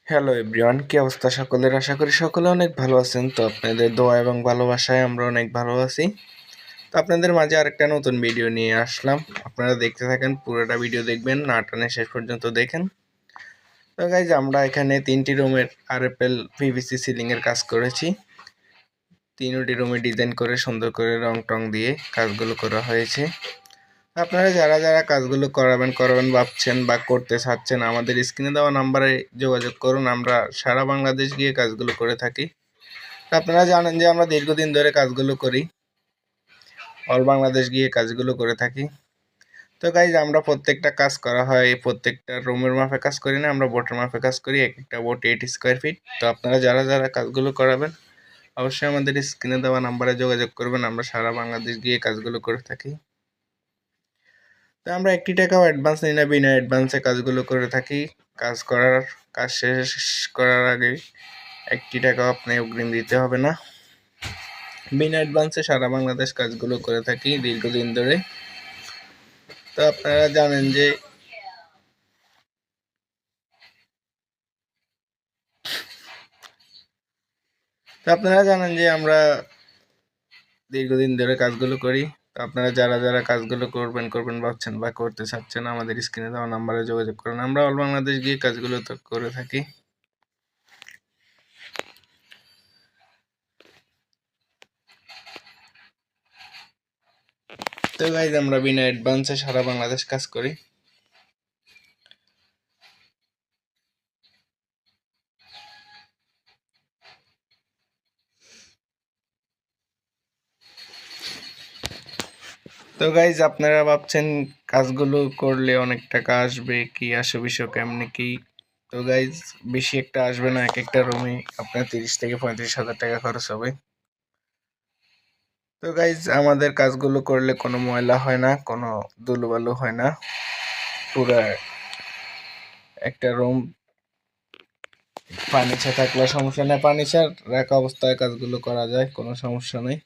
Hello everyone, কি অবস্থা সকলের? আশা করি সকলে অনেক ভালো আছেন। তো আপনাদের দোয়া এবং ভালোবাসায় আমরা অনেক ভালো আছি। তো আপনাদের মাঝে আরেকটা নতুন ভিডিও নিয়ে আসলাম। আপনারা দেখতে থাকেন, পুরোটা ভিডিও দেখবেন, না টানে শেষ পর্যন্ত দেখেন। তো গাইজ, আমরা এখানে 3টি রুমের আরএফএল পিভিসি সিলিংয়ের কাজ করেছি। 3টি রুমে ডিজাইন করে সুন্দর করে রং টং দিয়ে কাজগুলো করা হয়েছে। আপনারা যারা যারা কাজগুলো করাবেন ভাবছেন বা করতে চাচ্ছেন, আমাদের স্ক্রিনে দেওয়া নাম্বারে যোগাযোগ করুন। আমরা সারা বাংলাদেশ গিয়ে কাজগুলো করে থাকি। আপনারা জানেন যে আমরা দীর্ঘদিন ধরে কাজগুলো করি, অল বাংলাদেশ গিয়ে কাজগুলো করে থাকি। তো গাইজ, আমরা প্রত্যেকটা কাজ করা হয় প্রত্যেকটা রুমের মাপে কাজ করি না, আমরা বোটের মাপে কাজ করি। এক একটা বোট 8 স্কোয়ার ফিট। তো আপনারা যারা যারা কাজগুলো করাবেন অবশ্যই আমাদের স্ক্রিনে দেওয়া নাম্বারে যোগাযোগ করবেন। আমরা সারা বাংলাদেশ গিয়ে কাজগুলো করে থাকি। তো আমরা 1 টাকাও অ্যাডভান্স নিই না, বিনা অ্যাডভান্সে কাজগুলো করে থাকি। কাজ শেষ করার আগে 1 টাকাও আপনি অগ্রিম দিতে হবে না। বিনা অ্যাডভান্সে সারা বাংলাদেশ কাজগুলো করে থাকি দীর্ঘদিন ধরে। তো আপনারা জানেন যে আমরা দীর্ঘদিন ধরে কাজগুলো করি। তো আপনারা যারা যারা কাজগুলো করবেন ভাবছেন বা করতে চাচ্ছেন, আমাদের স্ক্রিনে দেওয়া নাম্বারে যোগাযোগ করুন। আমরা অল বাংলাদেশ গিয়ে কাজগুলো তো করে থাকি। তো গাইজ, আমরা বিনা অ্যাডভান্সে সারা বাংলাদেশ কাজ করি। তো গাইজ, আপনারা ভাবছেন কাজগুলো করলে অনেক টাকা আসবে, কি আসে বিষয় কেমনি কি? তো গাইজ, বেশি একটা আসবে না। এক একটা রুমে আপনার 30 থেকে 35 হাজার টাকা খরচ হবে। তো গাইজ, আমাদের কাজগুলো করলে কোনো ময়লা হয় না, কোনো ধুলোবালু হয় না। পুরা একটা রুম ফার্নিচার থাকলে সমস্যা নেই, ফার্নিচার রাখা অবস্থায় কাজগুলো করা যায়, কোনো সমস্যা নেই।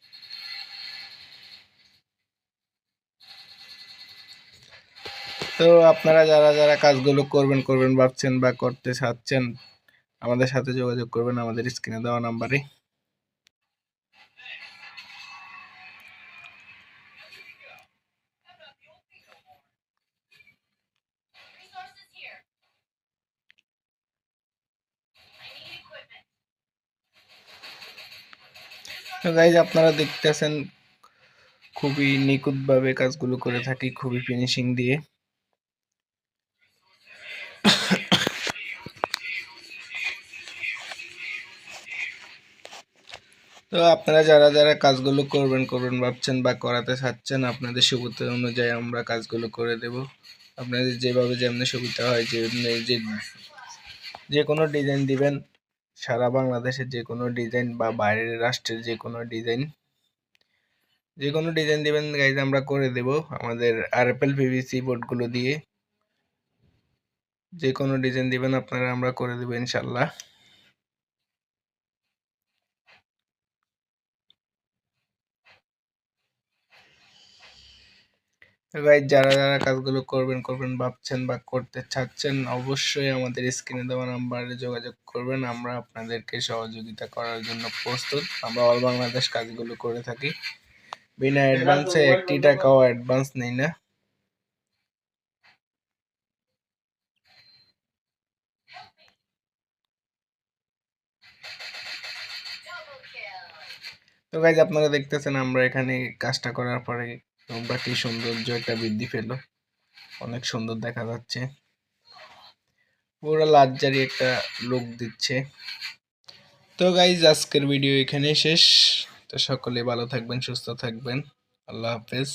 তো আপনারা যারা যারা কাজগুলো করবেন ভাবছেন বা করতে চাচ্ছেন, আমাদের সাথে যোগাযোগ করবেন আমাদের স্ক্রিনে দেওয়া নাম্বারে। তো গাইজ, আপনারা দেখতেছেন খুবই নিখুঁতভাবে কাজগুলো করে থাকি, খুবই ফিনিশিং দিয়ে। তো আপনারা যারা যারা কাজগুলো করবেন ভাবছেন বা করাতে চাচ্ছেন, আপনাদের সুবিধা অনুযায়ী আমরা কাজগুলো করে দেব। আপনাদের যেভাবে যেমনি সুবিধা হয়, যে কোনো ডিজাইন দিবেন, সারা বাংলাদেশের যে কোনো ডিজাইন বা বাইরের রাষ্ট্রের যে কোনো ডিজাইন দিবেন গাইজ, আমরা করে দেব আমাদের আরএফএল পিভিসি বোর্ডগুলো দিয়ে। যে কোনো ডিজাইন দিবেন আপনারা, আমরা করে দেব ইনশাল্লাহ। গাইজ, যারা যারা কাজগুলো করবেন ভাবছেন বা করতে চাচ্ছেন, অবশ্যই আমাদের স্ক্রিনে দেওয়া নাম্বারে যোগাযোগ করবেন। আমরা আপনাদেরকে সহযোগিতা করার জন্য প্রস্তুত। আমরা অল বাংলাদেশ কাজগুলো করে থাকি বিনা অ্যাডভান্সে, 1 টাকাও অ্যাডভান্স নেই না। তো গাইজ, আপনারা দেখতেছেন আমরা এখানে কাজটা করার পরে তোমরা কি সৌন্দর্য একটা বৃদ্ধি পেলো, অনেক সুন্দর দেখা যাচ্ছে, পুরো লাক্সারি একটা লুক দিচ্ছে। তো গাইজ, আজকের ভিডিও এখানেই শেষ। তো সকলে ভালো থাকবেন, সুস্থ থাকবেন। আল্লাহ হাফেজ।